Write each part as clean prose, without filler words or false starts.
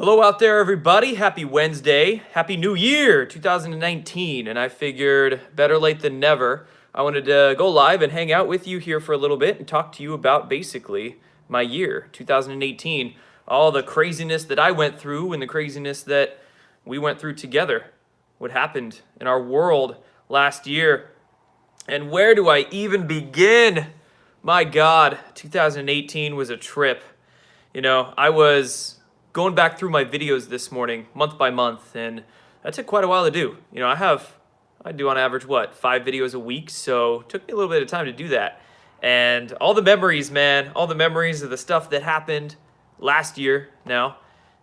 Hello out there, everybody. Happy Wednesday. Happy New Year, 2019. And I figured better late than never. I wanted to go live and hang out with you here for a little bit and talk to you about basically my year, 2018. All the craziness that I went through and the craziness that we went through together. What happened in our world last year. And where do I even begin? My God, 2018 was a trip. I was going back through my videos this morning, month by month, and that took quite a while to do. I do on average, 5 videos a week, so it took me a little bit of time to do that. And all the memories, man, all the memories of the stuff that happened last year now,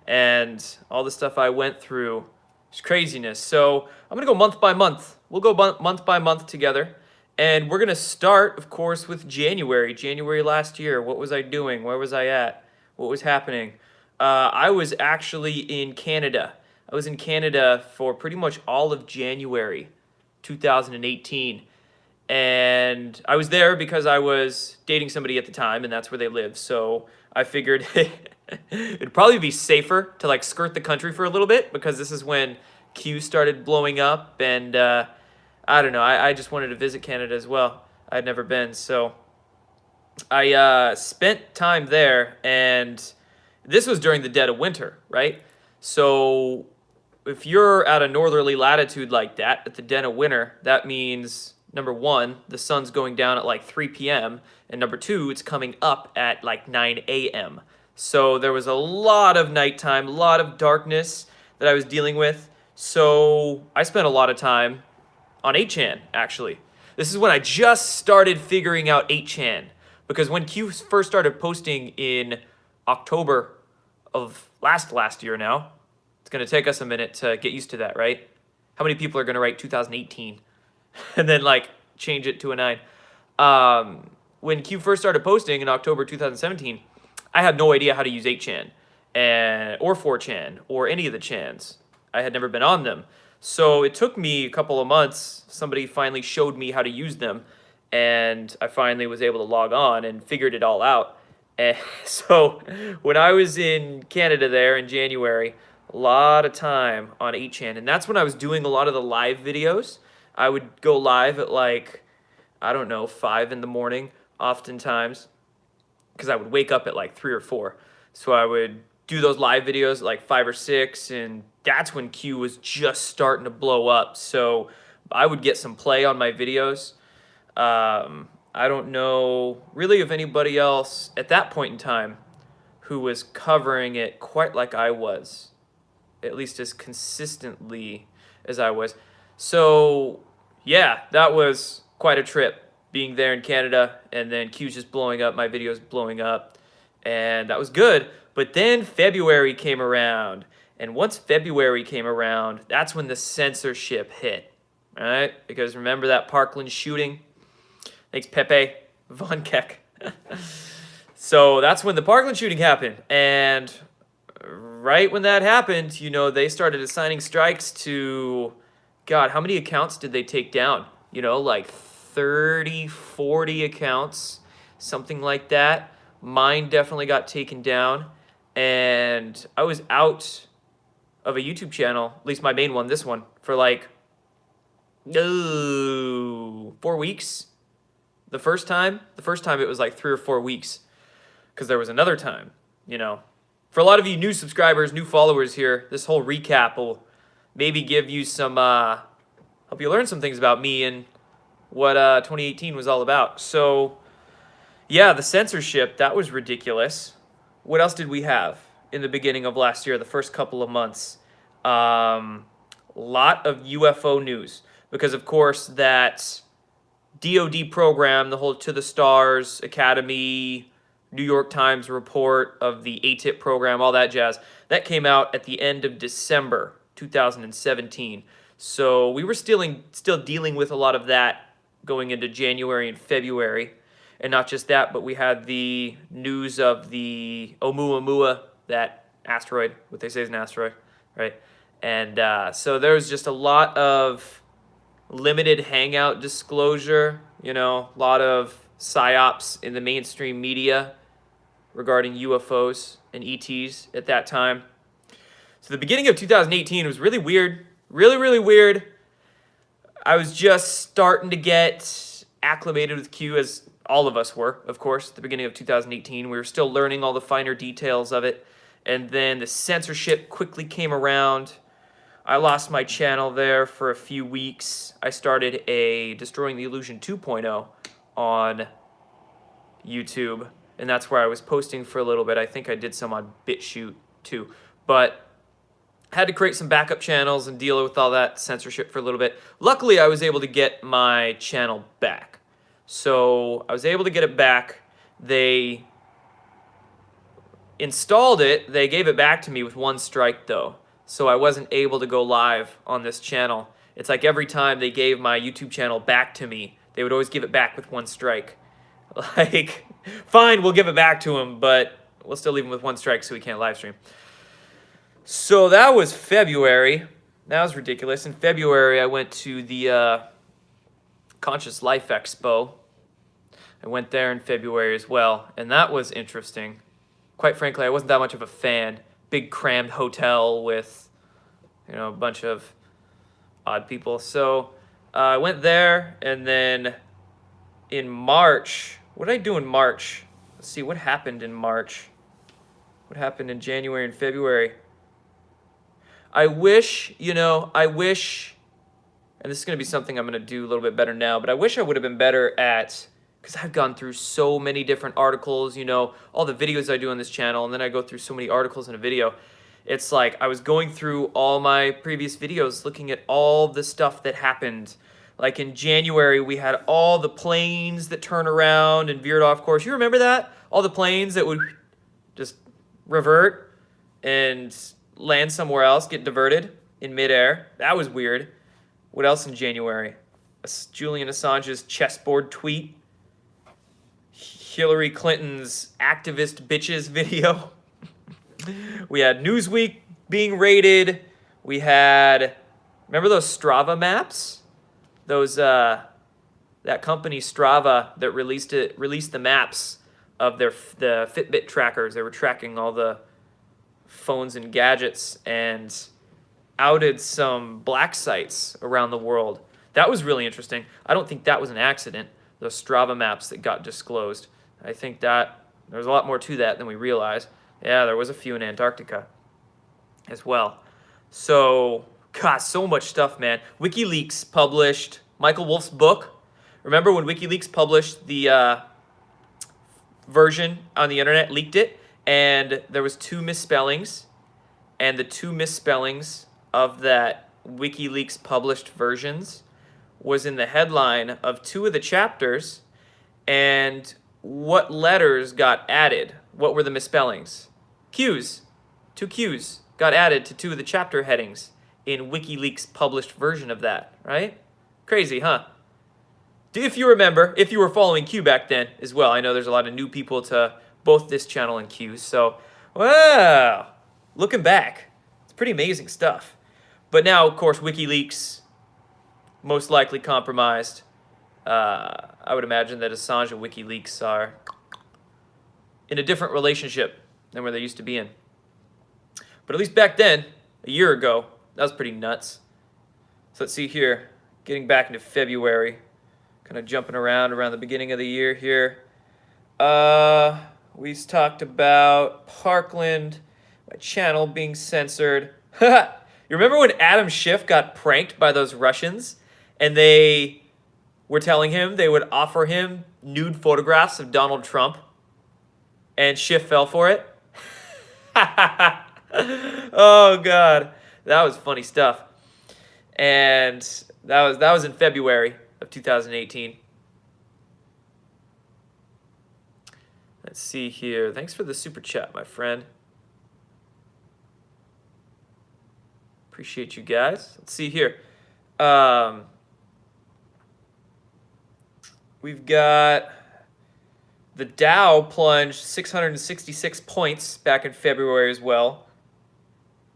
and all the stuff I went through. It's craziness. So I'm going to go month by month. We'll go month by month together. And we're going to start, of course, with January. January last year. What was I doing? Where was I at? What was happening? I was actually in Canada. I was in Canada for pretty much all of January 2018. And I was there because I was dating somebody at the time, and that's where they live. So I figured it'd probably be safer to skirt the country for a little bit, because this is when Q started blowing up, and I don't know. I just wanted to visit Canada as well. I'd never been, so I spent time there, and this was during the dead of winter, right? So if you're at a northerly latitude like that, at the dead of winter, that means, number one, the sun's going down at 3 p.m., and number two, it's coming up at 9 a.m. So there was a lot of nighttime, a lot of darkness that I was dealing with. So I spent a lot of time on 8chan, actually. This is when I just started figuring out 8chan, because when Q first started posting in October of last year now, it's going to take us a minute to get used to that, right? How many people are going to write 2018 and then change it to a 9? When Q first started posting in October 2017, I had no idea how to use 8chan or 4chan or any of the chans. I had never been on them. So it took me a couple of months. Somebody finally showed me how to use them, and I finally was able to log on and figured it all out. And so when I was in Canada there in January, a lot of time on 8chan, and that's when I was doing a lot of the live videos. I would go live at 5 in the morning oftentimes, because I would wake up at 3 or 4. So I would do those live videos at 5 or 6, and that's when Q was just starting to blow up. So I would get some play on my videos. I don't know really of anybody else at that point in time who was covering it quite like I was, at least as consistently as I was. So yeah, that was quite a trip, being there in Canada, and then Q's just blowing up, my videos blowing up, and that was good. But then February came around, and once February came around, that's when the censorship hit, right? Because remember that Parkland shooting? Thanks, Pepe Von Keck. So that's when the Parkland shooting happened, and right when that happened, they started assigning strikes to, God, how many accounts did they take down? 30, 40 accounts, something like that. Mine definitely got taken down, and I was out of a YouTube channel, at least my main one, this one, for 4 weeks. The first time it was 3 or 4 weeks, because there was another time, For a lot of you new subscribers, new followers here, this whole recap will maybe give you some, help you learn some things about me and what 2018 was all about. So yeah, the censorship, that was ridiculous. What else did we have in the beginning of last year, the first couple of months? Lot of UFO news, because of course that DoD program, the whole To the Stars Academy, New York Times report of the ATIP program, all that jazz, that came out at the end of December 2017. So we were still dealing with a lot of that going into January and February. And not just that, but we had the news of the Oumuamua, that asteroid, what they say is an asteroid, right? And so there was just a lot of limited hangout disclosure, a lot of psyops in the mainstream media regarding UFOs and ETs at that time. So the beginning of 2018 was really weird. Really, really weird. I was just starting to get acclimated with Q, as all of us were, of course, at the beginning of 2018. We were still learning all the finer details of it. And then the censorship quickly came around. I lost my channel there for a few weeks. I started a Destroying the Illusion 2.0 on YouTube, and that's where I was posting for a little bit. I think I did some on BitChute too, but had to create some backup channels and deal with all that censorship for a little bit. Luckily, I was able to get my channel back. So I was able to get it back. They installed it. They gave it back to me with one strike, though. So I wasn't able to go live on this channel. It's like every time they gave my YouTube channel back to me, they would always give it back with one strike. Like, fine, we'll give it back to him, but we'll still leave him with one strike so he can't live stream. So that was February. That was ridiculous. In February, I went to the Conscious Life Expo. I went there in February as well, and that was interesting. Quite frankly, I wasn't that much of a fan. Big crammed hotel with, a bunch of odd people. So I went there, and then in March, what did I do in March? Let's see, what happened in March? What happened in January and February? I wish, and this is going to be something I'm going to do a little bit better now, but I wish I would have been better at, because I've gone through so many different articles, all the videos I do on this channel, and then I go through so many articles in a video. It's like I was going through all my previous videos, looking at all the stuff that happened. Like in January, we had all the planes that turn around and veered off course. You remember that? All the planes that would just revert and land somewhere else, get diverted in midair. That was weird. What else in January? Julian Assange's chessboard tweet. Hillary Clinton's activist bitches video. We had Newsweek being raided. We had, remember those Strava maps? Those that company Strava that released the maps of the Fitbit trackers. They were tracking all the phones and gadgets and outed some black sites around the world. That was really interesting. I don't think that was an accident, those Strava maps that got disclosed. I think that there's a lot more to that than we realize. Yeah, there was a few in Antarctica as well. So, God, so much stuff, man. WikiLeaks published Michael Wolff's book. Remember when WikiLeaks published the version on the internet, leaked it, and there was 2 misspellings, and the 2 misspellings of that WikiLeaks published versions was in the headline of 2 of the chapters, and what letters got added? What were the misspellings? Q's. 2 Q's got added to 2 of the chapter headings in WikiLeaks published version of that, right? Crazy, huh? If you remember, if you were following Q back then as well, I know there's a lot of new people to both this channel and Q, so, wow, looking back, it's pretty amazing stuff. But now, of course, WikiLeaks, most likely compromised. I would imagine that Assange and WikiLeaks are in a different relationship than where they used to be in. But at least back then, a year ago, that was pretty nuts. So let's see here, getting back into February, kind of jumping around the beginning of the year here. We talked about Parkland, my channel being censored. You remember when Adam Schiff got pranked by those Russians and they were telling him they would offer him nude photographs of Donald Trump, and Schiff fell for it? Oh, God. That was funny stuff. And that was in February of 2018. Let's see here. Thanks for the super chat, my friend. Appreciate you guys. Let's see here. We've got the Dow plunged 666 points back in February as well.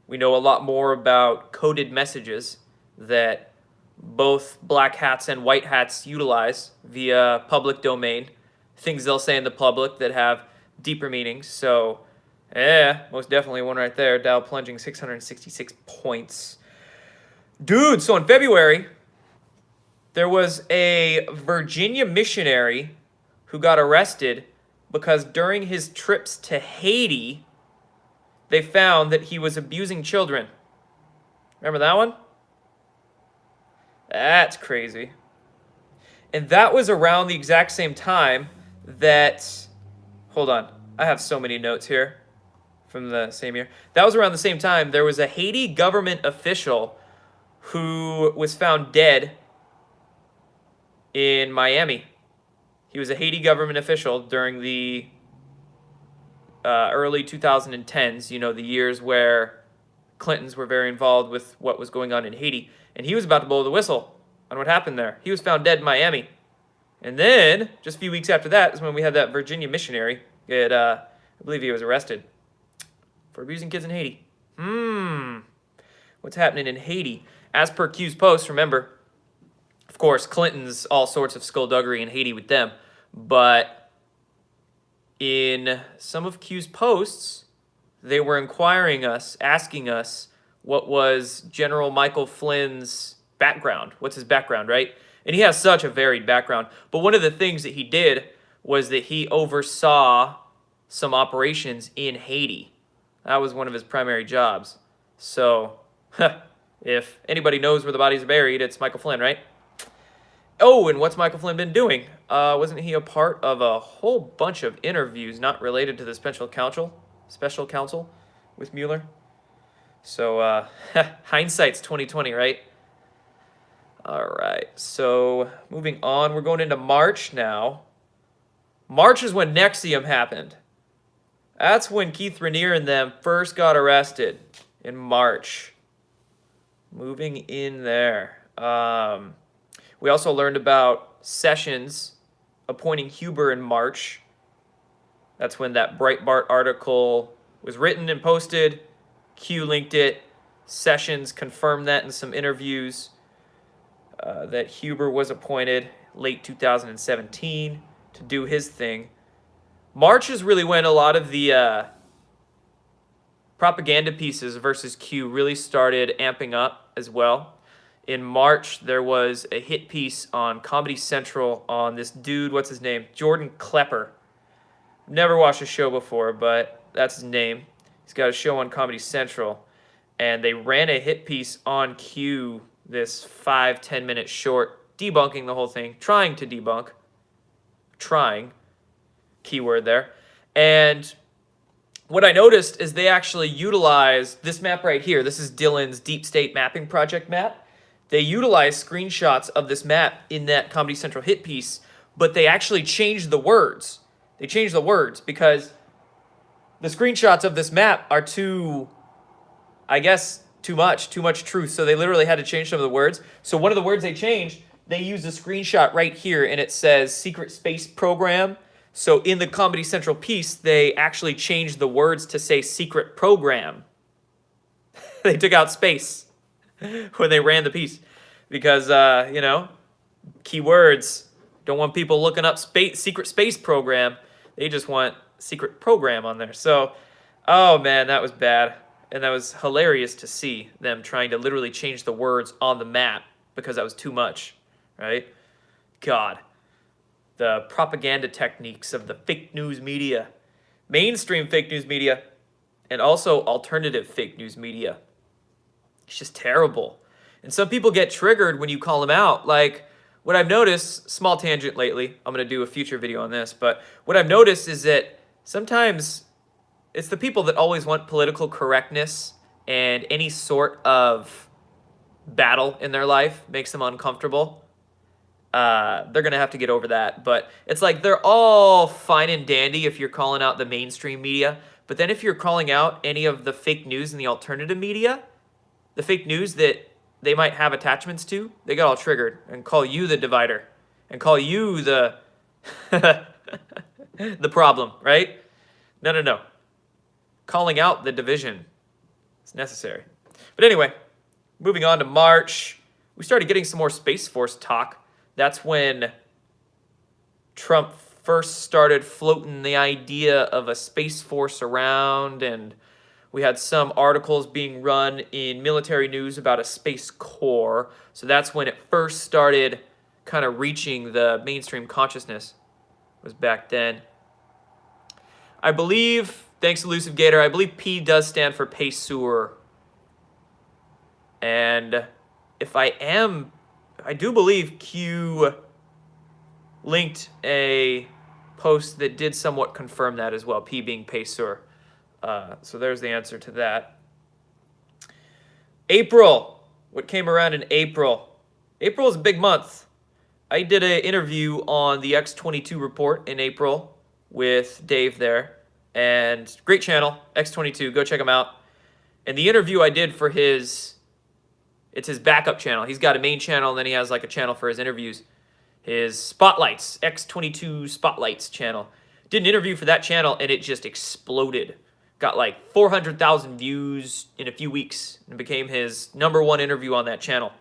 We know a lot more about coded messages that both black hats and white hats utilize via public domain, things they'll say in the public that have deeper meanings. So Yeah, most definitely one right there. Dow plunging 666 points. Dude, so in February, there was a Virginia missionary who got arrested because during his trips to Haiti, they found that he was abusing children. Remember that one? That's crazy. And that was around the exact same time that. Hold on. I have so many notes here from the same year. That was around the same time there was a Haiti government official who was found dead in Miami. He was a Haiti government official during the early 2010s, you know, the years where Clintons were very involved with what was going on in Haiti. And he was about to blow the whistle on what happened there. He was found dead in Miami. And then, just a few weeks after that, is when we had that Virginia missionary get, I believe he was arrested for abusing kids in Haiti. What's happening in Haiti? As per Q's post, remember, of course, Clinton's all sorts of skullduggery in Haiti with them. But in some of Q's posts, they were inquiring us, asking us what was General Michael Flynn's background. What's his background, right? And he has such a varied background. But one of the things that he did was that he oversaw some operations in Haiti. That was one of his primary jobs. So, if anybody knows where the bodies are buried, it's Michael Flynn, right? Oh, and what's Michael Flynn been doing? Wasn't he a part of a whole bunch of interviews not related to the special counsel with Mueller? So, hindsight's 2020, right? All right, so moving on, we're going into March now. March is when NXIVM happened. That's when Keith Raniere and them first got arrested in March. Moving in there. We also learned about Sessions appointing Huber in March. That's when that Breitbart article was written and posted. Q linked it. Sessions confirmed that in some interviews. That Huber was appointed late 2017 to do his thing. March is really when a lot of the propaganda pieces versus Q really started amping up as well. In March, there was a hit piece on Comedy Central on this dude, what's his name? Jordan Klepper. Never watched a show before, but that's his name. He's got a show on Comedy Central. And they ran a hit piece on Q, this 5-10 minute short, debunking the whole thing, trying to debunk. Trying. Keyword there. And what I noticed is they actually utilized this map right here. This is Dylan's Deep State Mapping Project map. They utilized screenshots of this map in that Comedy Central hit piece, but they actually changed the words. They changed the words because the screenshots of this map are too much truth. So they literally had to change some of the words. So one of the words they changed, they used a screenshot right here, and it says Secret Space Program. So in the Comedy Central piece, they actually changed the words to say Secret Program. They took out space when they ran the piece because, keywords, don't want people looking up Secret Space Program. They just want Secret Program on there. So, oh man, that was bad. And that was hilarious to see them trying to literally change the words on the map because that was too much, right? God. The propaganda techniques of the fake news media, mainstream fake news media, and also alternative fake news media. It's just terrible. And some people get triggered when you call them out. Like, what I've noticed, small tangent lately, I'm going to do a future video on this, but what I've noticed is that sometimes it's the people that always want political correctness and any sort of battle in their life makes them uncomfortable. They're going to have to get over that. But it's like they're all fine and dandy if you're calling out the mainstream media. But then if you're calling out any of the fake news in the alternative media, the fake news that they might have attachments to, they get all triggered and call you the divider and call you the the problem, right? No. Calling out the division is necessary. But anyway, moving on to March, we started getting some more Space Force talk. That's when Trump first started floating the idea of a Space Force around, and we had some articles being run in military news about a Space Corps. So that's when it first started kind of reaching the mainstream consciousness, was back then. I believe, thanks Elusive Gator, I believe P does stand for Payseur. And if I do believe Q linked a post that did somewhat confirm that as well, P being Payseur. So there's the answer to that. April. What came around in April? April is a big month. I did an interview on the X22 report in April with Dave there. And great channel, X22. Go check him out. And the interview I did for it's his backup channel. He's got a main channel, and then he has like a channel for his interviews. His Spotlights, X22 Spotlights channel. Did an interview for that channel, and it just exploded. Got like 400,000 views in a few weeks, and became his #1 interview on that channel.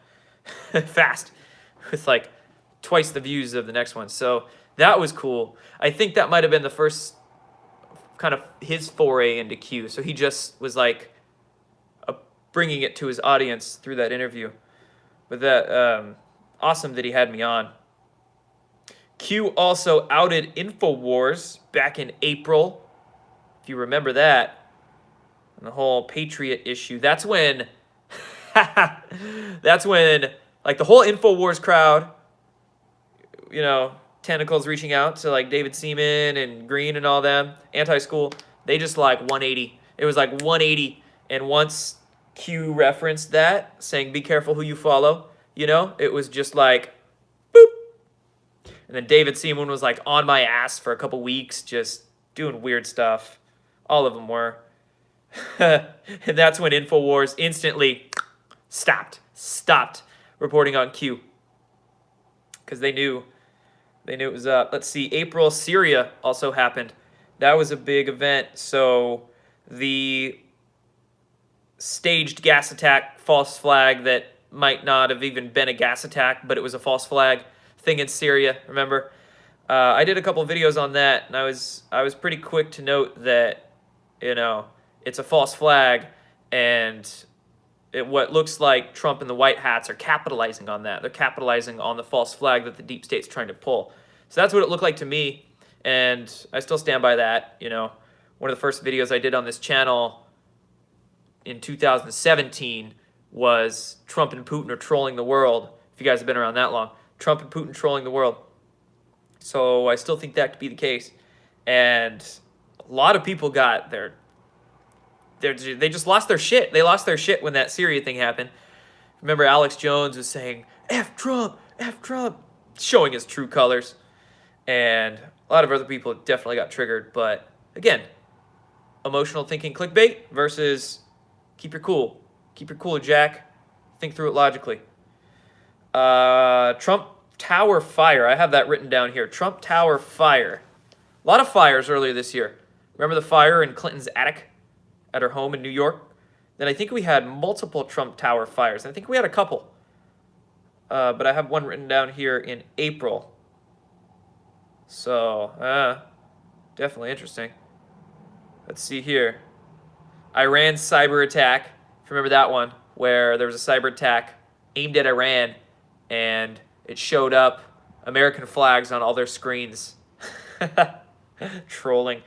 Fast. With like twice the views of the next one. So that was cool. I think that might have been the first kind of his foray into Q. So he just was like bringing it to his audience through that interview. But that, awesome that he had me on. Q also outed InfoWars back in April, if you remember that, and the whole Patriot issue. That's when, like the whole InfoWars crowd, you know, tentacles reaching out to like David Seaman and Green and all them, anti-school, they just like 180. It was like 180, and once Q referenced that, saying be careful who you follow, you know, it was just like, boop. And then David Seaman was like on my ass for a couple weeks, just doing weird stuff. All of them were. And that's when InfoWars instantly stopped reporting on Q. Because they knew it was up. Let's see, April, Syria also happened. That was a big event. So the staged gas attack, false flag that might not have even been a gas attack, but it was a false flag thing in Syria, remember? I did a couple videos on that, and I was pretty quick to note that, you know, it's a false flag, and what looks like Trump and the White Hats are capitalizing on that. They're capitalizing on the false flag that the deep state's trying to pull. So that's what it looked like to me, and I still stand by that. You know, one of the first videos I did on this channel in 2017 was Trump and Putin are trolling the world. If you guys have been around that long, Trump and Putin trolling the world. So I still think that to be the case. And a lot of people got they just lost their shit. They lost their shit when that Syria thing happened. Remember Alex Jones was saying, F Trump, showing his true colors. And a lot of other people definitely got triggered. But again, emotional thinking clickbait versus keep your cool. Keep your cool, Jack. Think through it logically. Trump Tower fire. I have that written down here. Trump Tower fire. A lot of fires earlier this year. Remember the fire in Clinton's attic at her home in New York? Then I think we had multiple Trump Tower fires. I think we had a couple. But I have one written down here in April. So, definitely interesting. Let's see here. Iran cyber attack. If you remember that one, where there was a cyber attack aimed at Iran, and it showed up American flags on all their screens. Trolling.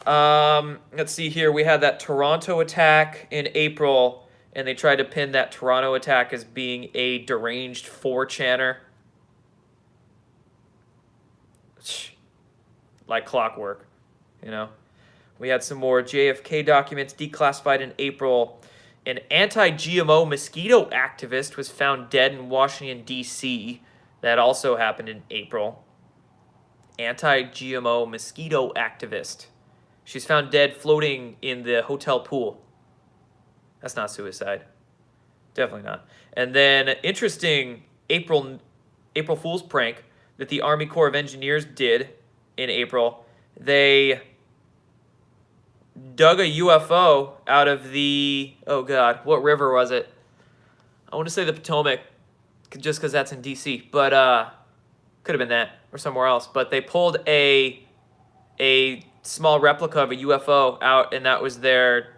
Let's see here. We had that Toronto attack in April, and they tried to pin that Toronto attack as being a deranged 4channer. Like clockwork, you know. We had some more JFK documents declassified in April. An anti-GMO mosquito activist was found dead in Washington, D.C. That also happened in April. Anti-GMO mosquito activist. She's found dead floating in the hotel pool. That's not suicide. Definitely not. And then interesting April Fool's prank that the Army Corps of Engineers did in April. They dug a UFO out of the, oh God, what river was it? I want to say the Potomac, just because that's in D.C. But Could have been that or somewhere else. But they pulled a small replica of a UFO out, and that was their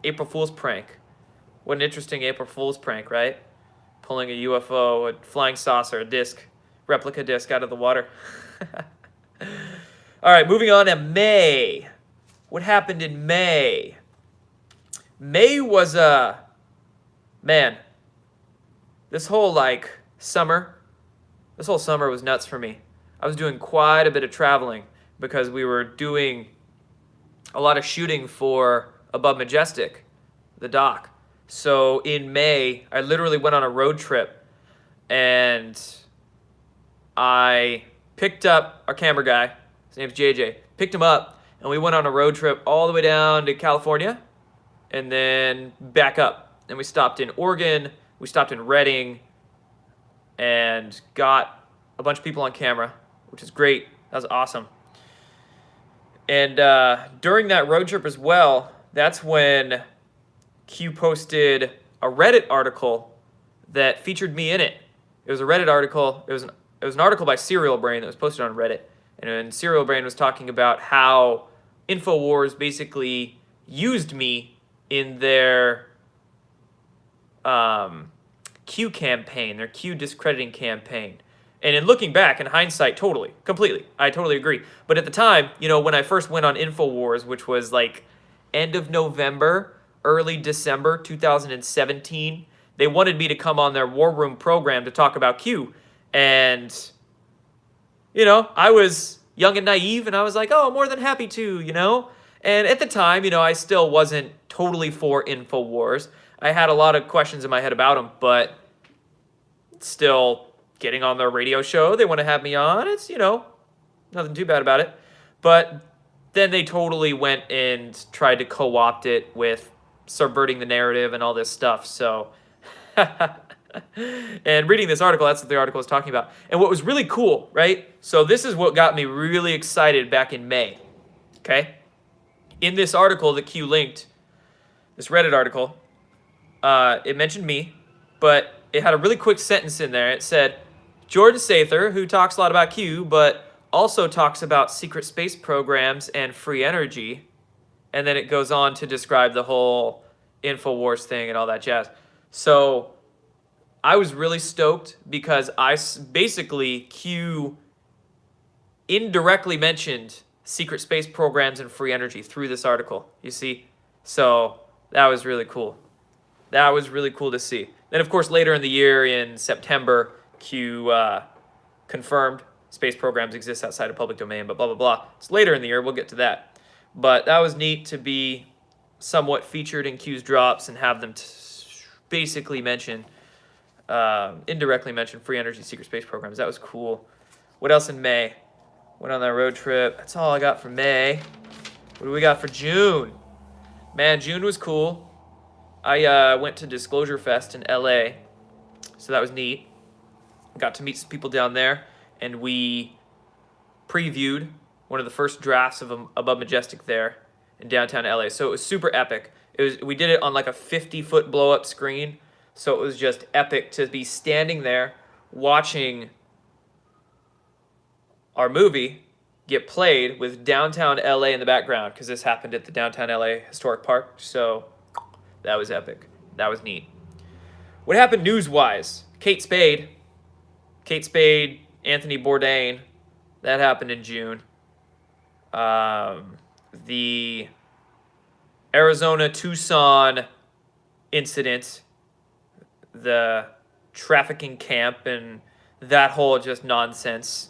April Fool's prank. What an interesting April Fool's prank, right? Pulling a UFO, a flying saucer, a disc, replica disc out of the water. All right, moving on to May. What happened in May? May was man, this whole summer was nuts for me. I was doing quite a bit of traveling because we were doing a lot of shooting for Above Majestic, the doc. So in May, I literally went on a road trip, and I picked up our camera guy. His name's JJ. Picked him up, and we went on a road trip all the way down to California, and then back up. And we stopped in Oregon, we stopped in Redding, and got a bunch of people on camera, which is great. That was awesome. And during that road trip as well, that's when Q posted a Reddit article that featured me in it. It was a Reddit article. It was an article by Serial Brain that was posted on Reddit. And Serial Brain was talking about how InfoWars basically used me in their Q campaign, their Q discrediting campaign. And in looking back, in hindsight, completely, I totally agree. But at the time, when I first went on InfoWars, which was end of November, early December 2017, they wanted me to come on their War Room program to talk about Q. And, I was young and naive, and I was like, oh, more than happy to, And at the time, I still wasn't totally for InfoWars. I had a lot of questions in my head about them, but still getting on their radio show, they want to have me on. It's, nothing too bad about it. But then they totally went and tried to co-opt it with subverting the narrative and all this stuff. So, and reading this article, that's what the article was talking about. And what was really cool, right? So this is what got me really excited back in May, okay? In this article that Q linked, this Reddit article, it mentioned me, but it had a really quick sentence in there. It said, Jordan Sather, who talks a lot about Q, but also talks about secret space programs and free energy. And then it goes on to describe the whole InfoWars thing and all that jazz. So I was really stoked because basically Q indirectly mentioned secret space programs and free energy through this article, you see? So that was really cool. That was really cool to see. Then, of course, later in the year, in September, Q confirmed space programs exist outside of public domain, but blah, blah, blah. It's later in the year. We'll get to that. But that was neat to be somewhat featured in Q's drops and have them basically indirectly mention free energy secret space programs. That was cool. What else in May? Went on that road trip. That's all I got for May. What do we got for June? Man, June was cool. I went to Disclosure Fest in LA, so that was neat. Got to meet some people down there, and we previewed one of the first drafts of Above Majestic there in downtown LA. So it was super epic. We did it on a 50-foot blow-up screen, so it was just epic to be standing there watching our movie get played with downtown LA in the background, because this happened at the downtown LA Historic Park. So that was epic. That was neat. What happened news-wise? Kate Spade, Anthony Bourdain, that happened in June. The Arizona-Tucson incident, the trafficking camp, and that whole just nonsense,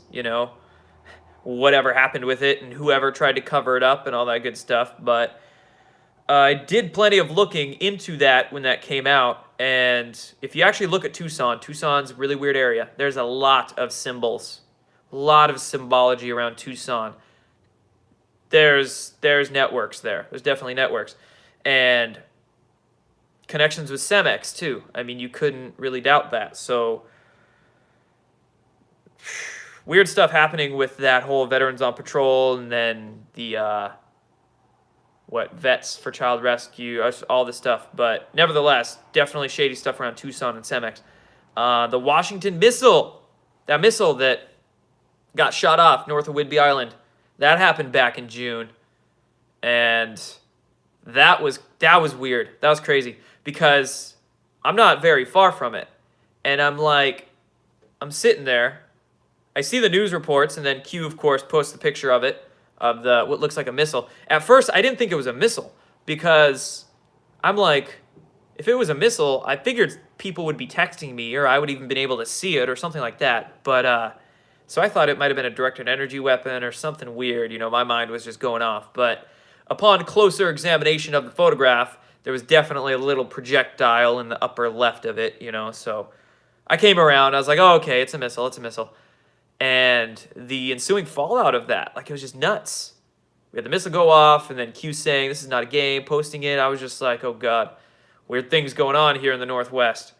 whatever happened with it and whoever tried to cover it up and all that good stuff. But I did plenty of looking into that when that came out. And if you actually look at Tucson's a really weird area. There's a lot of symbols, a lot of symbology around Tucson. There's networks there. There's definitely networks. And connections with Cemex, too. I mean, you couldn't really doubt that. So weird stuff happening with that whole Veterans on Patrol, and then the Vets for Child Rescue, all this stuff. But nevertheless, definitely shady stuff around Tucson and Cemex. The Washington missile. That missile that got shot off north of Whidbey Island, that happened back in June. And that was weird. That was crazy because I'm not very far from it. And I'm sitting there. I see the news reports, and then Q, of course, posts the picture of it, of what looks like a missile. At first, I didn't think it was a missile because I'm like, if it was a missile, I figured people would be texting me, or I would even been able to see it or something like that. But so I thought it might have been a directed energy weapon or something weird. My mind was just going off. But upon closer examination of the photograph, there was definitely a little projectile in the upper left of it, So I came around. I was like, oh, okay, it's a missile. It's a missile. And the ensuing fallout of that, it was just nuts. We had the missile go off, and then Q saying, this is not a game, posting it. I was just like, oh, God, weird things going on here in the Northwest.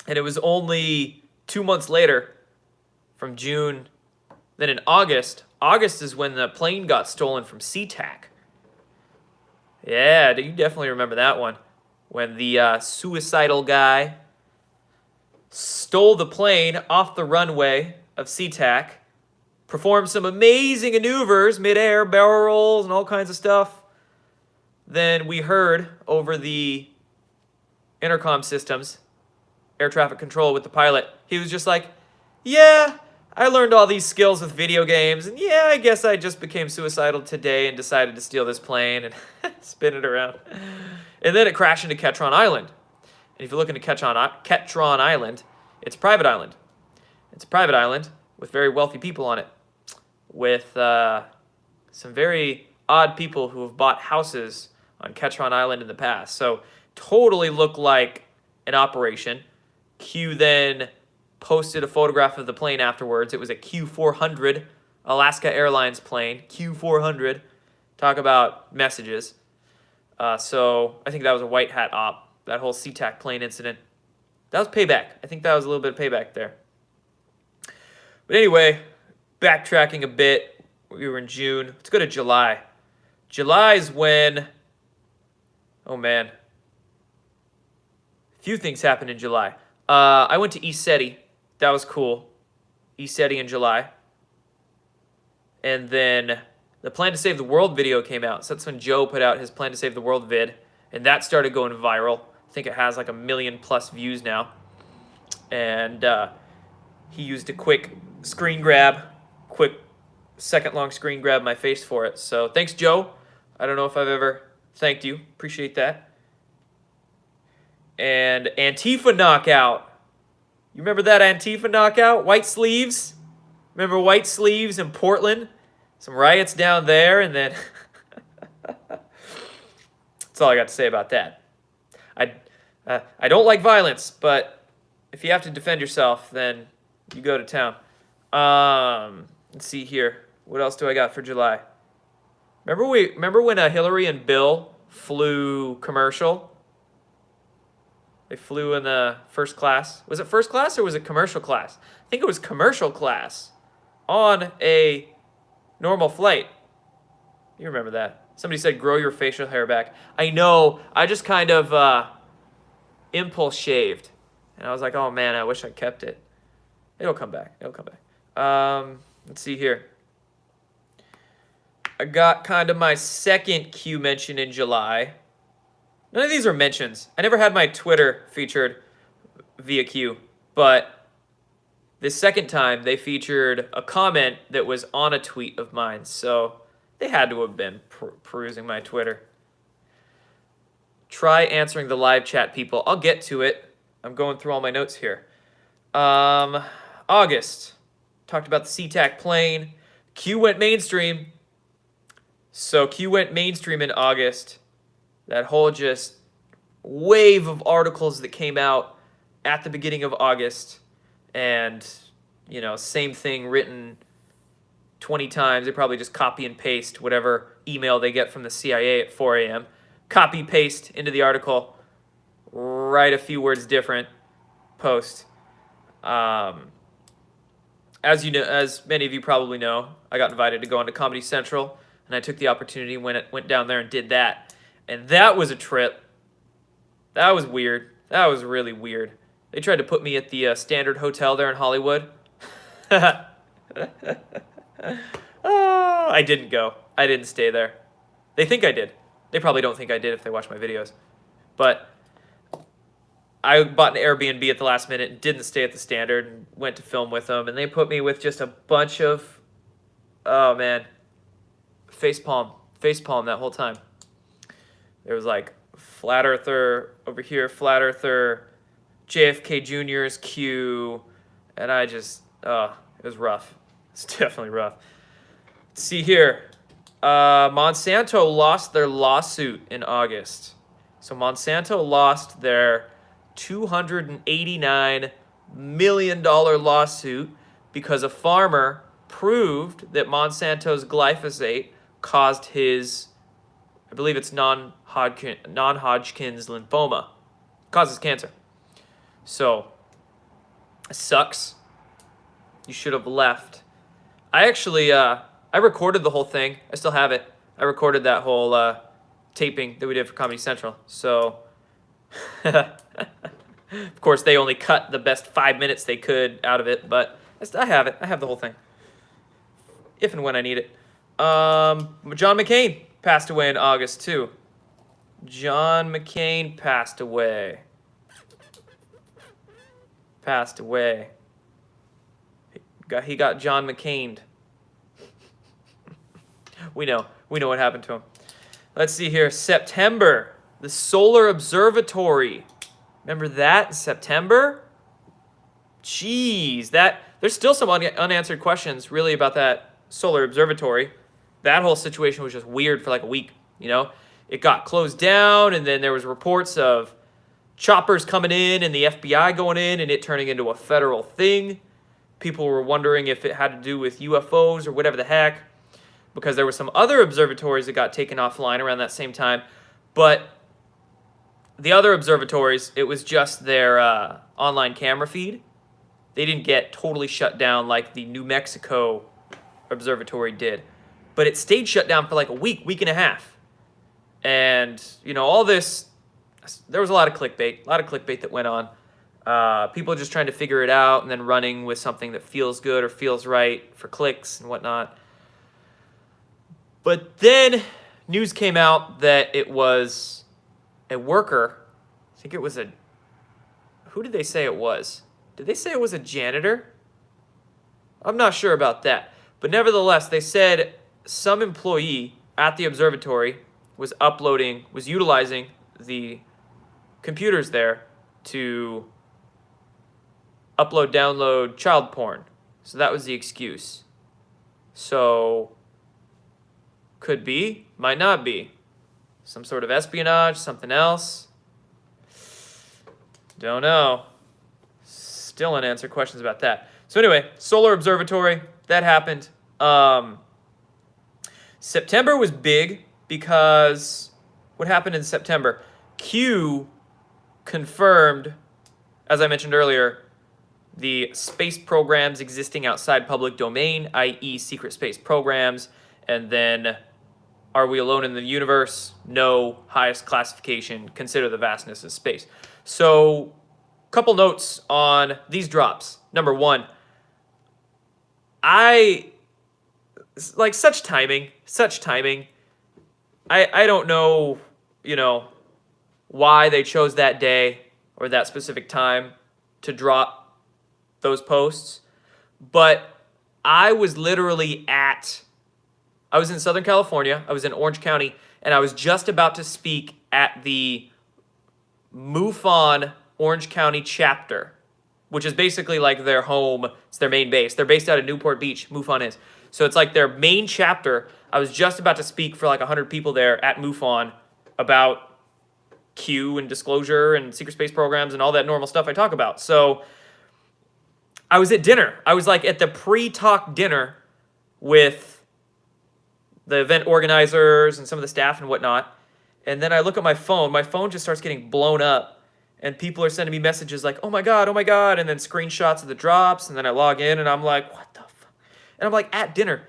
And it was only 2 months later from June. Then in August is when the plane got stolen from SeaTac. Yeah, you definitely remember that one. When the suicidal guy stole the plane off the runway of SeaTac, performed some amazing maneuvers, midair, barrel rolls, and all kinds of stuff. Then we heard over the intercom systems, air traffic control with the pilot, he was just like, yeah, I learned all these skills with video games, and yeah, I guess I just became suicidal today and decided to steal this plane and spin it around. And then it crashed into Ketron Island. And if you look into Ketron Island, it's a private island. It's a private island with very wealthy people on it, with some very odd people who have bought houses on Ketron Island in the past. So totally looked like an operation. Q then posted a photograph of the plane afterwards. It was a Q400 Alaska Airlines plane. Q400. Talk about messages. So I think that was a white hat op, that whole SeaTac plane incident. That was payback. I think that was a little bit of payback there. But anyway, backtracking a bit, we were in June. Let's go to July. July is when, oh man, a few things happened in July. I went to ECETI. That was cool. ECETI in July. And then the Plan to Save the World video came out. So that's when Joe put out his Plan to Save the World vid. And that started going viral. I think it has like 1 million+ views now. And he used a quick screen grab, quick second-long screen grab of my face for it. So thanks, Joe. I don't know if I've ever thanked you. Appreciate that. And Antifa knockout. You remember that Antifa knockout? White sleeves? Remember white sleeves in Portland? Some riots down there, and then... That's all I got to say about that. I don't like violence, but if you have to defend yourself, then you go to town. Let's see here. What else do I got for July? Remember when Hillary and Bill flew commercial? They flew in the first class. Was it first class or was it commercial class? I think it was commercial class on a normal flight. You remember that. Somebody said, grow your facial hair back. I know. I just kind of impulse shaved. And I was like, oh, man, I wish I kept it. It'll come back. It'll come back. Let's see here. I got kind of my second Q mention in July. None of these are mentions. I never had my Twitter featured via Q, but this second time they featured a comment that was on a tweet of mine, so they had to have been perusing my Twitter. Try answering the live chat, people. I'll get to it. I'm going through all my notes here. August. Talked about the SeaTac plane. Q went mainstream. So Q went mainstream in August. That whole just wave of articles that came out at the beginning of August. And, same thing written 20 times. They probably just copy and paste whatever email they get from the CIA at 4 a.m. Copy, paste into the article. Write a few words different. Post. As many of you probably know, I got invited to go on to Comedy Central, and I took the opportunity when it went down there and did that. And that was a trip. That was weird. That was really weird. They tried to put me at the Standard Hotel there in Hollywood. Oh, I didn't go. I didn't stay there. They think I did. They probably don't think I did if they watch my videos. But I bought an Airbnb at the last minute and didn't stay at the Standard and went to film with them. And they put me with just a bunch of, oh man, facepalm that whole time. There was like Flat Earther over here, Flat Earther, JFK Jr.'s Q, and I just, it was rough. It's definitely rough. Let's see here. Monsanto lost their lawsuit in August. So Monsanto lost their $289 million lawsuit because a farmer proved that Monsanto's glyphosate caused his, I believe it's non-Hodgkin's lymphoma, causes cancer. So, it sucks. You should have left. I actually, I recorded the whole thing. I still have it. I recorded that whole taping that we did for Comedy Central. So, of course, they only cut the best 5 minutes they could out of it, but I have it. I have the whole thing. If and when I need it. John McCain passed away in August, too. John McCain passed away. He got John McCained. We know what happened to him. Let's see here. September, the Solar Observatory. Remember that in September? Jeez, there's still some unanswered questions really about that Solar Observatory. That whole situation was just weird for like a week, you know? It got closed down, and then there was reports of choppers coming in and the FBI going in and it turning into a federal thing. People were wondering if it had to do with UFOs or whatever the heck, because there were some other observatories that got taken offline around that same time. But the other observatories, it was just their online camera feed. They didn't get totally shut down like the New Mexico observatory did. But it stayed shut down for like a week and a half. And, you know, all this, there was a lot of clickbait that went on. People just trying to figure it out and then running with something that feels good or feels right for clicks and whatnot. But then news came out that it was a worker. I think it was who did they say it was? Did they say it was a janitor? I'm not sure about that. But nevertheless, they said some employee at the observatory was utilizing the computers there to upload, download child porn. So that was the excuse. So, could be, might not be. Some sort of espionage, something else. Don't know. Still unanswered questions about that. So anyway, Solar Observatory, that happened. September was big because what happened in September? Q confirmed, as I mentioned earlier, the space programs existing outside public domain, i.e. secret space programs, and then are we alone in the universe? No. Highest classification, consider the vastness of space. So, couple notes on these drops. Number one, such timing. I don't know, why they chose that day or that specific time to drop those posts, but I was literally I was in Southern California, I was in Orange County, and I was just about to speak at the MUFON Orange County chapter, which is basically like their home, it's their main base. They're based out of Newport Beach, MUFON is. So it's like their main chapter. I was just about to speak for like 100 people there at MUFON about Q and disclosure and secret space programs and all that normal stuff I talk about. So I was at dinner. I was like at the pre-talk dinner with the event organizers and some of the staff and whatnot. And then I look at my phone. My phone just starts getting blown up. And people are sending me messages like, oh my God. And then screenshots of the drops. And then I log in and I'm like, what the fuck? And I'm like at dinner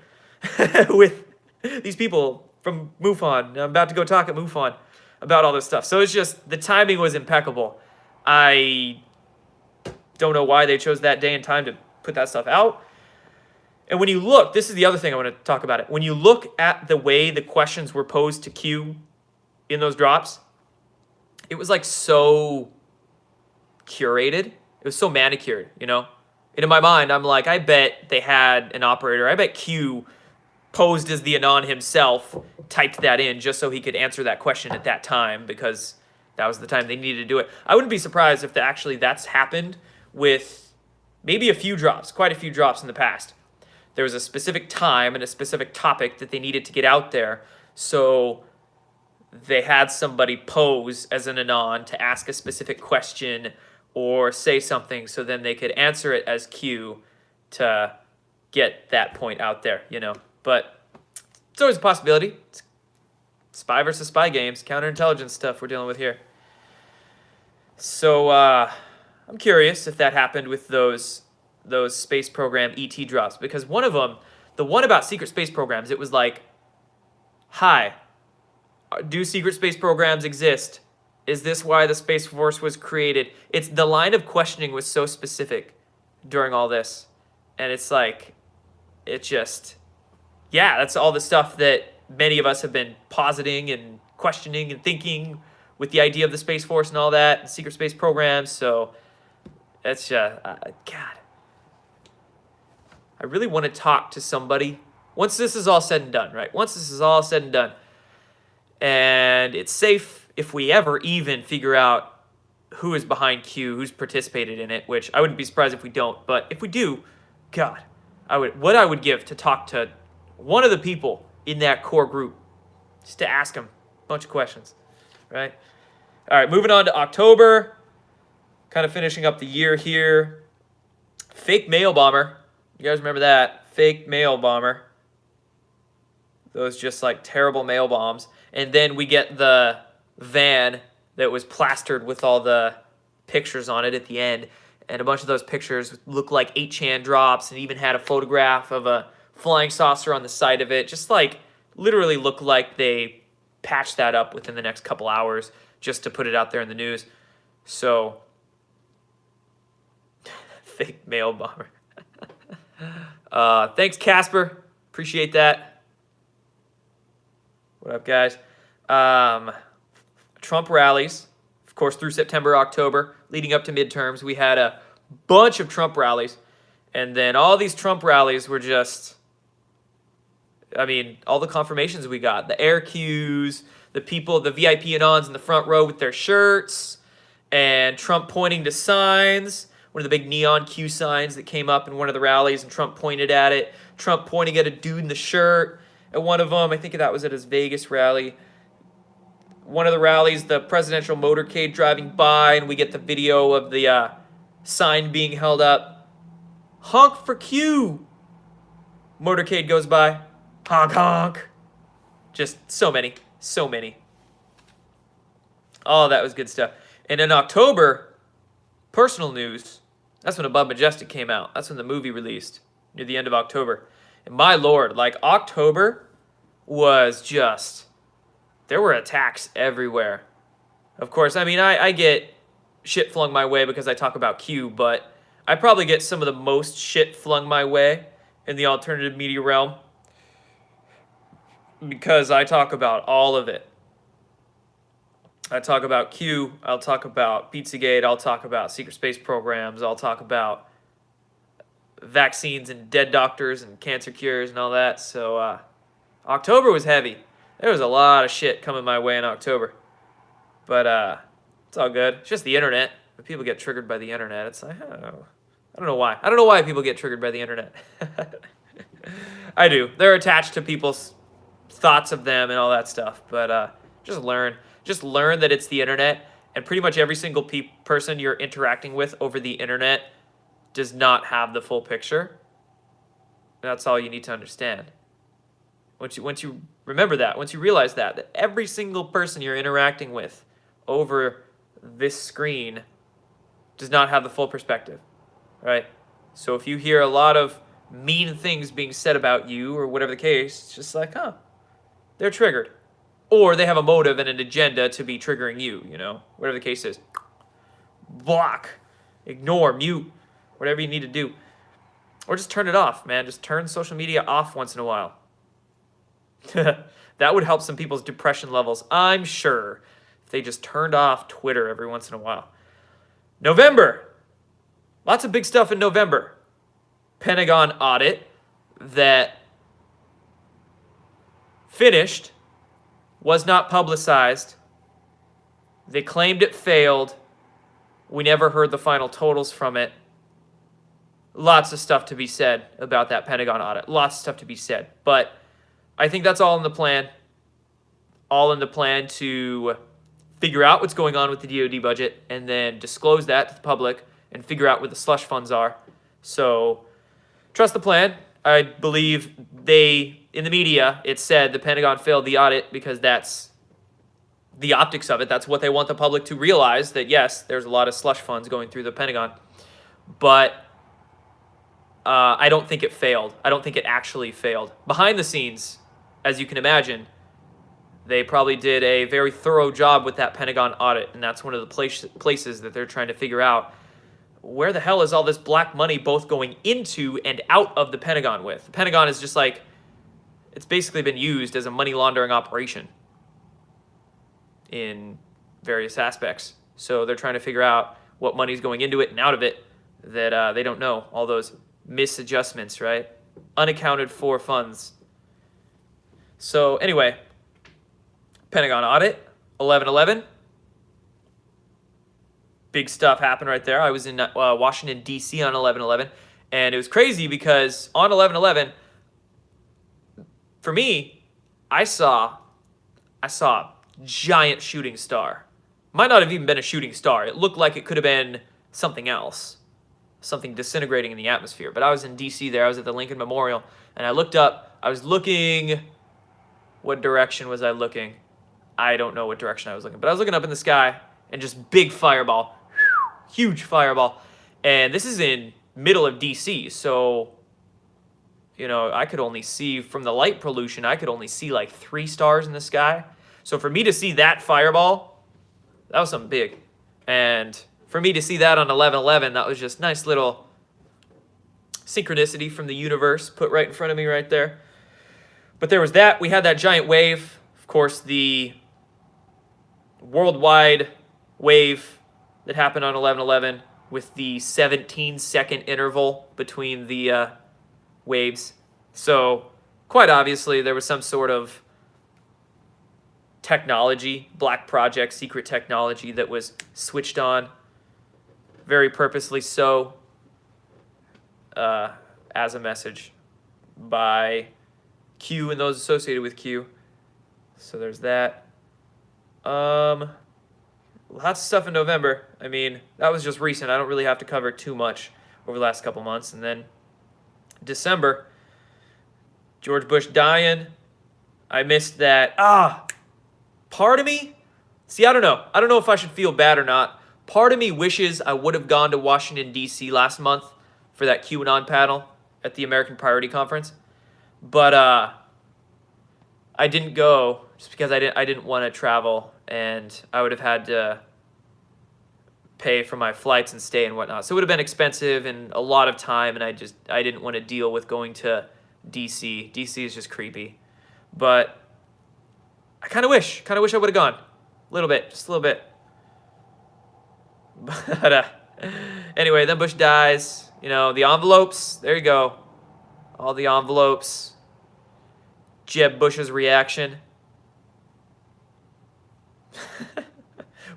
with these people from MUFON. I'm about to go talk at MUFON about all this stuff. So it's just, the timing was impeccable. I Don't know why they chose that day and time to put that stuff out. And when you look, this is the other thing I want to talk about it. When you look at the way the questions were posed to Q in those drops, it was like so curated. It was so manicured, you know? And in my mind, I'm like, I bet they had an operator. I bet Q posed as the Anon himself typed that in just so he could answer that question at that time because that was the time they needed to do it. I wouldn't be surprised if that's happened with maybe a few drops, quite a few drops in the past. There was a specific time and a specific topic that they needed to get out there, so they had somebody pose as an Anon to ask a specific question or say something so then they could answer it as Q to get that point out there, you know. But it's always a possibility. It's spy versus spy games, counterintelligence stuff we're dealing with here. So I'm curious if that happened with those space program ET drops, because one of them, the one about secret space programs, it was like, hi, do secret space programs exist? Is this why the Space Force was created? It's the line of questioning was so specific during all this. And it's like, it just, yeah, that's all the stuff that many of us have been positing and questioning and thinking with the idea of the Space Force and all that, and secret space programs. So it's God. I really want to talk to somebody once this is all said and done, right? Once this is all said and done, and it's safe, if we ever even figure out who is behind Q, who's participated in it, which I wouldn't be surprised if we don't, but if we do, God, what I would give to talk to one of the people in that core group, just to ask them a bunch of questions, right? All right, moving on to October, kind of finishing up the year here. Fake mail bomber. You guys remember that? Fake mail bomber. Those just like terrible mail bombs. And then we get the van that was plastered with all the pictures on it at the end. And a bunch of those pictures look like 8chan drops and even had a photograph of a flying saucer on the side of it. Just like literally looked like they patched that up within the next couple hours just to put it out there in the news. So, fake mail bomber. Thanks, Casper. Appreciate that. What up, guys? Trump rallies, of course, through September, October, leading up to midterms. We had a bunch of Trump rallies. And then all these Trump rallies were just, I mean, all the confirmations we got. The air cues, the people, the VIP Anons in the front row with their shirts, and Trump pointing to signs. One of the big neon Q signs that came up in one of the rallies, and Trump pointed at it. Trump pointing at a dude in the shirt at one of them. I think that was at his Vegas rally. One of the rallies, the presidential motorcade driving by, and we get the video of the sign being held up. Honk for Q. Motorcade goes by. Honk, honk. Just so many. So many. Oh, that was good stuff. And in October, personal news. That's when Above Majestic came out. That's when the movie released near the end of October. And my Lord, like October was just, there were attacks everywhere. Of course, I mean, I get shit flung my way because I talk about Q, but I probably get some of the most shit flung my way in the alternative media realm because I talk about all of it. I talk about Q, I'll talk about Pizzagate, I'll talk about secret space programs, I'll talk about vaccines and dead doctors and cancer cures and all that. So October was heavy. There was a lot of shit coming my way in October. But it's all good. It's just the internet. When people get triggered by the internet, it's like, I don't know why. I don't know why people get triggered by the internet. I do. They're attached to people's thoughts of them and all that stuff. But just learn. Just learn that it's the internet. And pretty much every single person you're interacting with over the internet does not have the full picture. That's all you need to understand. Once you remember that, once you realize that every single person you're interacting with over this screen does not have the full perspective, right? So if you hear a lot of mean things being said about you or whatever the case, it's just like, they're triggered. Or they have a motive and an agenda to be triggering you, you know, whatever the case is. Block. Ignore, mute, whatever you need to do. Or just turn it off, man. Just turn social media off once in a while. That would help some people's depression levels, I'm sure, if they just turned off Twitter every once in a while. November. Lots of big stuff in November. Pentagon audit that finished, was not publicized. They claimed it failed. We never heard the final totals from it. Lots of stuff to be said about that Pentagon audit. Lots of stuff to be said. But I think that's all in the plan. All in the plan to figure out what's going on with the DoD budget and then disclose that to the public and figure out what the slush funds are. So trust the plan. I believe in the media, it said the Pentagon failed the audit because that's the optics of it. That's what they want the public to realize, that yes, there's a lot of slush funds going through the Pentagon. But I don't think it failed. I don't think it actually failed. Behind the scenes, as you can imagine, they probably did a very thorough job with that Pentagon audit, and that's one of the places that they're trying to figure out where the hell is all this black money both going into and out of the Pentagon with. The Pentagon is just like, it's basically been used as a money laundering operation in various aspects. So they're trying to figure out what money's going into it and out of it that they don't know. All those misadjustments, right? Unaccounted for funds. So anyway, Pentagon audit, 11/11. Big stuff happened right there. I was in Washington, D.C. on 11/11, and it was crazy because on 11/11, for me, I saw a giant shooting star. Might not have even been a shooting star. It looked like it could have been something else, something disintegrating in the atmosphere. But I was in D.C. there. I was at the Lincoln Memorial, and I looked up. I was looking. What direction was I looking? I don't know what direction I was looking, but I was looking up in the sky, and just big fireball, huge fireball. And this is in middle of D.C., so, you know, I could only see, from the light pollution, I could only see like 3 stars in the sky. So for me to see that fireball, that was something big. And for me to see that on 11/11, that was just nice little synchronicity from the universe put right in front of me right there. But there was that. We had that giant wave. Of course, the worldwide wave that happened on 11/11 with the 17-second interval between the waves. So quite obviously there was some sort of technology, black project, secret technology that was switched on, very purposely so, as a message by Q and those associated with Q. So there's that. Lots of stuff in November. I mean, that was just recent. I don't really have to cover too much over the last couple months. And then December, George Bush dying. I missed that. Part of me, see, I don't know. I don't know if I should feel bad or not. Part of me wishes I would have gone to Washington, D.C. last month for that QAnon panel at the American Priority Conference. But I didn't go just because I didn't want to travel, and I would have had to pay for my flights and stay and whatnot. So it would have been expensive and a lot of time, and I didn't want to deal with going to DC. DC is just creepy. But I kind of wish I would have gone. A little bit, just a little bit. But anyway, then Bush dies. You know, the envelopes, there you go. All the envelopes. Jeb Bush's reaction.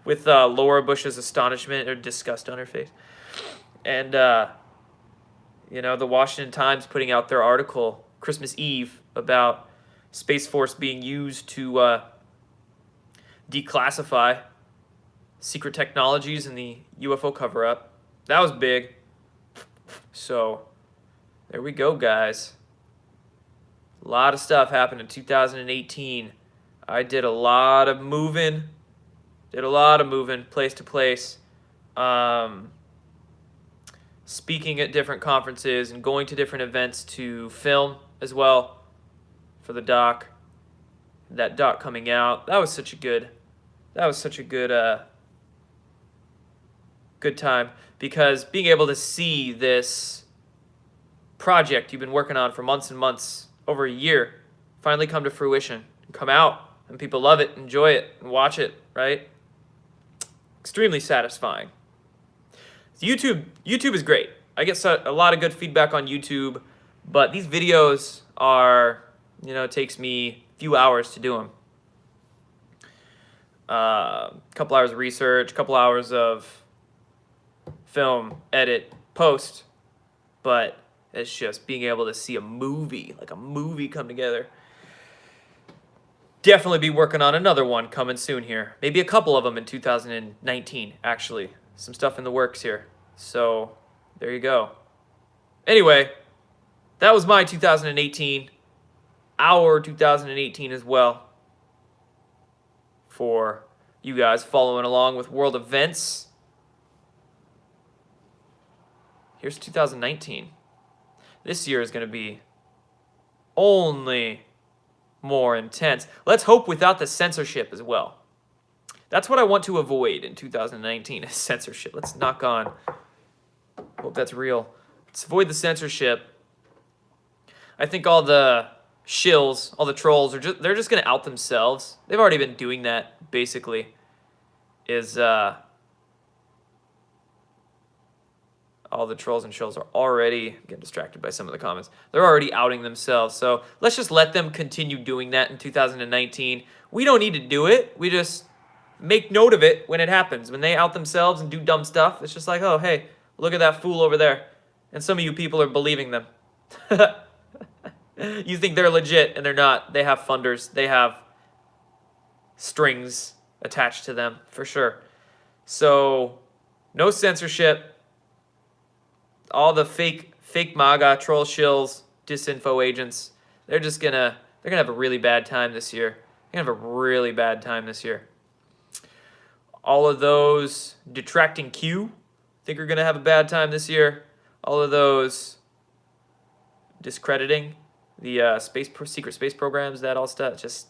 With Laura Bush's astonishment or disgust on her face. And, you know, the Washington Times putting out their article Christmas Eve about Space Force being used to declassify secret technologies in the UFO cover-up. That was big. So, there we go, guys. A lot of stuff happened in 2018. I did a lot of moving. Place to place. Speaking at different conferences and going to different events to film as well for the doc. That doc coming out. That was such a good good time, because being able to see this project you've been working on for months and months, over a year, finally come to fruition, come out, and people love it, enjoy it, and watch it, right? Extremely satisfying. YouTube is great. I get a lot of good feedback on YouTube, but these videos are, it takes me a few hours to do them. A couple hours of research, a couple hours of film, edit, post, but it's just being able to see a movie, like a movie come together. Definitely be working on another one coming soon here. Maybe a couple of them in 2019, actually. Some stuff in the works here. So, there you go. Anyway, that was my 2018. Our 2018 as well. For you guys following along with world events. Here's 2019. This year is going to be only more intense. Let's hope without the censorship as well. That's what I want to avoid in 2019 is censorship. Let's knock on. Hope that's real. Let's avoid the censorship. I think all the shills, all the trolls they're just going to out themselves. They've already been doing that basically. All the trolls and shills are already getting distracted by some of the comments. They're already outing themselves. So let's just let them continue doing that in 2019. We don't need to do it. We just make note of it when it happens. When they out themselves and do dumb stuff, it's just like, oh, hey, look at that fool over there. And some of you people are believing them. You think they're legit, and they're not. They have funders. They have strings attached to them, for sure. So, no censorship. All the fake MAGA, troll shills, disinfo agents, they're gonna have a really bad time this year. They're gonna have a really bad time this year. All of those detracting Q, think are gonna have a bad time this year. All of those discrediting the secret space programs, that all stuff. Just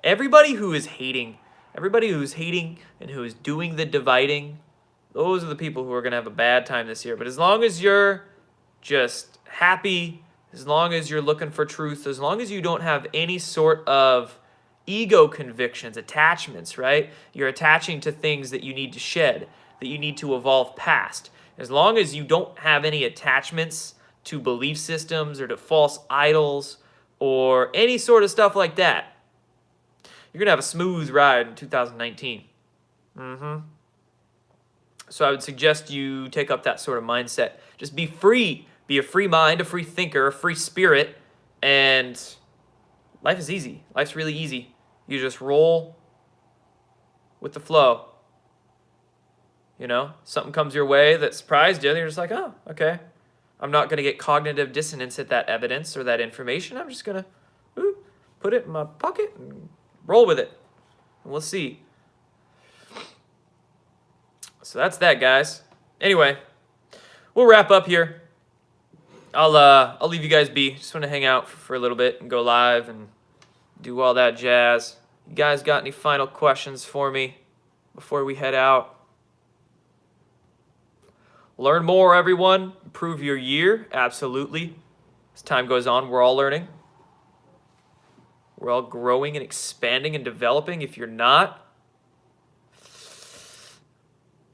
everybody who is hating and who is doing the dividing, those are the people who are going to have a bad time this year. But as long as you're just happy, as long as you're looking for truth, as long as you don't have any sort of ego convictions, attachments, right? You're attaching to things that you need to shed, that you need to evolve past. As long as you don't have any attachments to belief systems or to false idols or any sort of stuff like that, you're going to have a smooth ride in 2019. So I would suggest you take up that sort of mindset. Just be free. Be a free mind, a free thinker, a free spirit, and life is easy. Life's really easy. You just roll with the flow. Something comes your way that surprised you, and you're just like, oh, okay. I'm not going to get cognitive dissonance at that evidence or that information. I'm just going to put it in my pocket and roll with it. And we'll see. So that's that, guys. Anyway, we'll wrap up here. I'll leave you guys be. Just want to hang out for a little bit and go live and do all that jazz. You guys got any final questions for me before we head out? Learn more, everyone. Improve your year. Absolutely. As time goes on, we're all learning. We're all growing and expanding and developing. If you're not,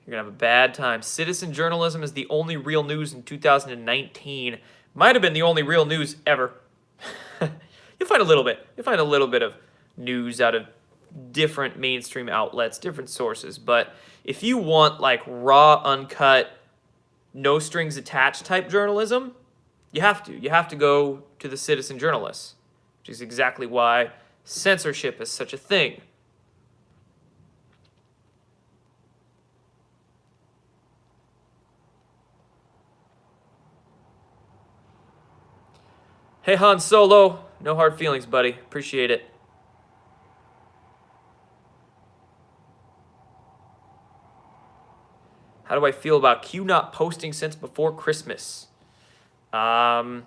you're going to have a bad time. Citizen journalism is the only real news in 2019. Might have been the only real news ever. You'll find a little bit. You'll find a little bit of news out of different mainstream outlets, different sources. But if you want like raw, uncut, no strings attached type journalism, you have to. You have to go to the citizen journalists, which is exactly why censorship is such a thing. Hey, Han Solo. No hard feelings, buddy. Appreciate it. How do I feel about Q not posting since before Christmas? I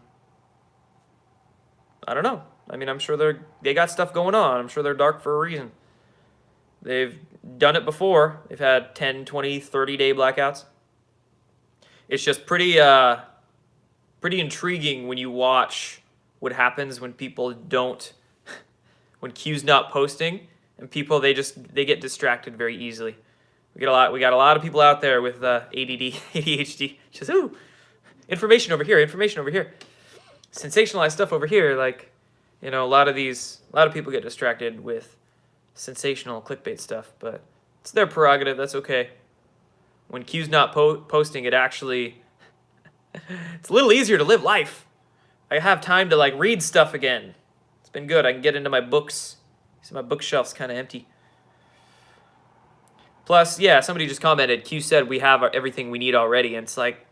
don't know. I mean, I'm sure they got stuff going on. I'm sure they're dark for a reason. They've done it before. They've had 10, 20, 30-day blackouts. It's just pretty intriguing when you watch what happens when people don't, when Q's not posting, and people they get distracted very easily. We got a lot of people out there with ADD, ADHD. Just ooh, information over here, information over here, sensationalized stuff over here. Like, a lot of people get distracted with sensational clickbait stuff, but it's their prerogative. That's okay. When Q's not posting, it actually it's a little easier to live life. I have time to read stuff again. It's been good. I can get into my books. See, my bookshelf's kind of empty. Plus, yeah, somebody just commented, Q said we have everything we need already. And it's like,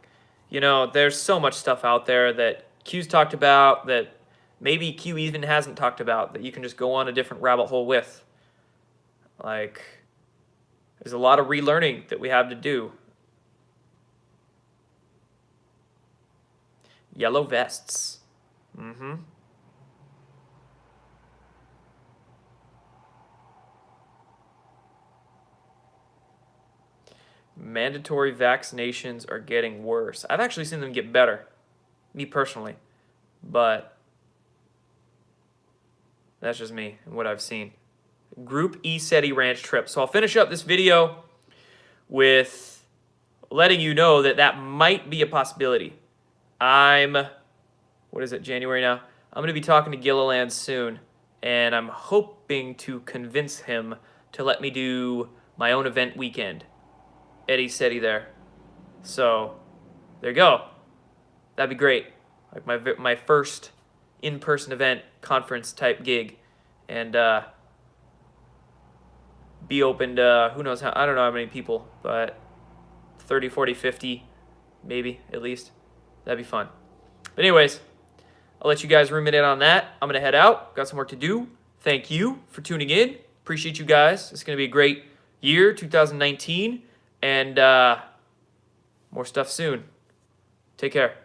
there's so much stuff out there that Q's talked about that maybe Q even hasn't talked about that you can just go on a different rabbit hole with. Like, there's a lot of relearning that we have to do. Yellow vests. Mm-hmm. Mandatory vaccinations are getting worse. I've actually seen them get better, me personally, but that's just me and what I've seen. Group ECETI Ranch trip. So I'll finish up this video with letting you know that might be a possibility. What is it, January now? I'm going to be talking to Gilliland soon, and I'm hoping to convince him to let me do my own event weekend at ECETI there. So there you go. That'd be great. Like my first in-person event, conference type gig, and be open to who knows how, I don't know how many people, but 30, 40, 50 maybe at least. That'd be fun. But anyways, I'll let you guys ruminate on that. I'm going to head out. Got some work to do. Thank you for tuning in. Appreciate you guys. It's going to be a great year, 2019. And more stuff soon. Take care.